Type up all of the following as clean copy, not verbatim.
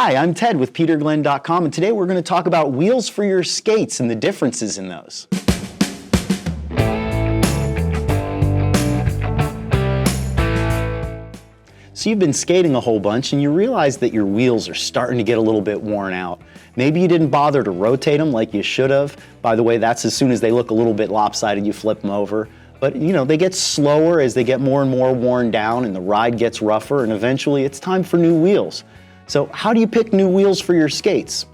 Hi, I'm Ted with PeterGlenn.com, and today we're going to talk about wheels for your skates and the differences in those. So you've been skating a whole bunch and you realize that your wheels are starting to get a little bit worn out. Maybe you didn't bother to rotate them like you should have. By the way, that's as soon as they look a little bit lopsided, you flip them over. But you know, they get slower as they get more and more worn down and the ride gets rougher, and eventually it's time for new wheels. So how do you pick new wheels for your skates?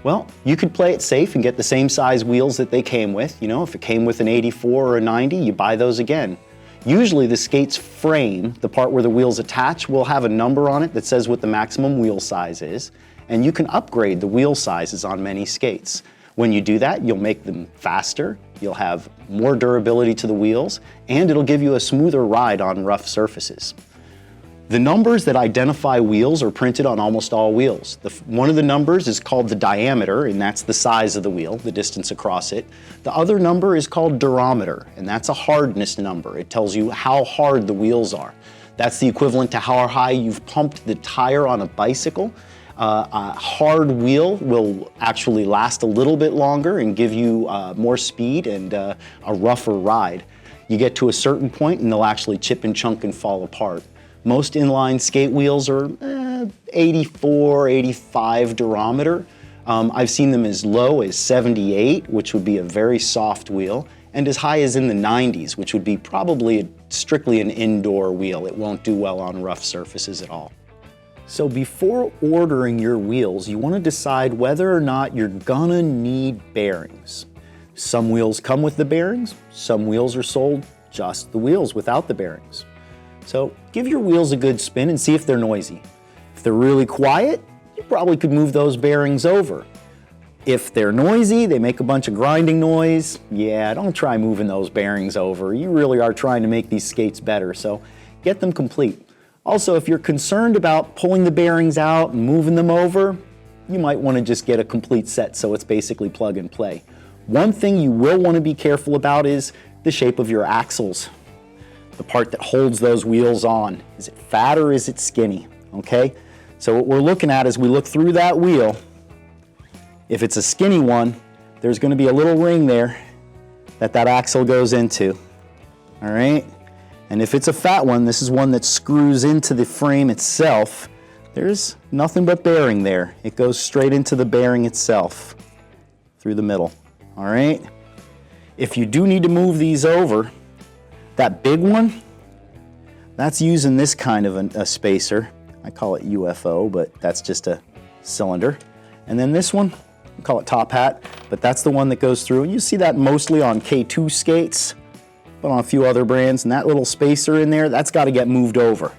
Well, you could play it safe and get the same size wheels that they came with. You know, if it came with an 84 or a 90, you buy those again. Usually the skate's frame, the part where the wheels attach, will have a number on it that says what the maximum wheel size is, and you can upgrade the wheel sizes on many skates. When you do that, you'll make them faster, you'll have more durability to the wheels, and it'll give you a smoother ride on rough surfaces. The numbers that identify wheels are printed on almost all wheels. One of the numbers is called the diameter, and that's the size of the wheel, the distance across it. The other number is called durometer, and that's a hardness number. It tells you how hard the wheels are. That's the equivalent to how high you've pumped the tire on a bicycle. A hard wheel will actually last a little bit longer and give you more speed and a rougher ride. You get to a certain point and they'll actually chip and chunk and fall apart. Most inline skate wheels are 84, 85 durometer. I've seen them as low as 78, which would be a very soft wheel, and as high as in the 90s, which would be probably strictly an indoor wheel. It won't do well on rough surfaces at all. So before ordering your wheels, you want to decide whether or not you're gonna need bearings. Some wheels come with the bearings, some wheels are sold just the wheels without the bearings. So give your wheels a good spin and see if they're noisy. If they're really quiet, you probably could move those bearings over. If they're noisy, they make a bunch of grinding noise, yeah, don't try moving those bearings over. You really are trying to make these skates better, so get them complete. Also, if you're concerned about pulling the bearings out and moving them over, you might want to just get a complete set so it's basically plug and play. One thing you will want to be careful about is the shape of your axles. The part that holds those wheels on. Is it fat or is it skinny? Okay? So what we're looking at as we look through that wheel, if it's a skinny one, there's going to be a little ring there that axle goes into. All right? And if it's a fat one, this is one that screws into the frame itself. There's nothing but bearing there. It goes straight into the bearing itself through the middle. All right? If you do need to move these over, that big one, that's using this kind of a spacer. I call it UFO, but that's just a cylinder. And then this one, we call it top hat, but that's the one that goes through. And you see that mostly on K2 skates, but on a few other brands. And that little spacer in there, that's got to get moved over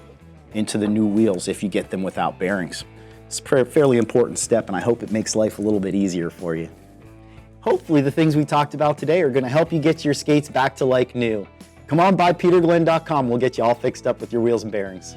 into the new wheels if you get them without bearings. It's a fairly important step, and I hope it makes life a little bit easier for you. Hopefully the things we talked about today are going to help you get your skates back to like new. Come on by PeterGlenn.com. We'll get you all fixed up with your wheels and bearings.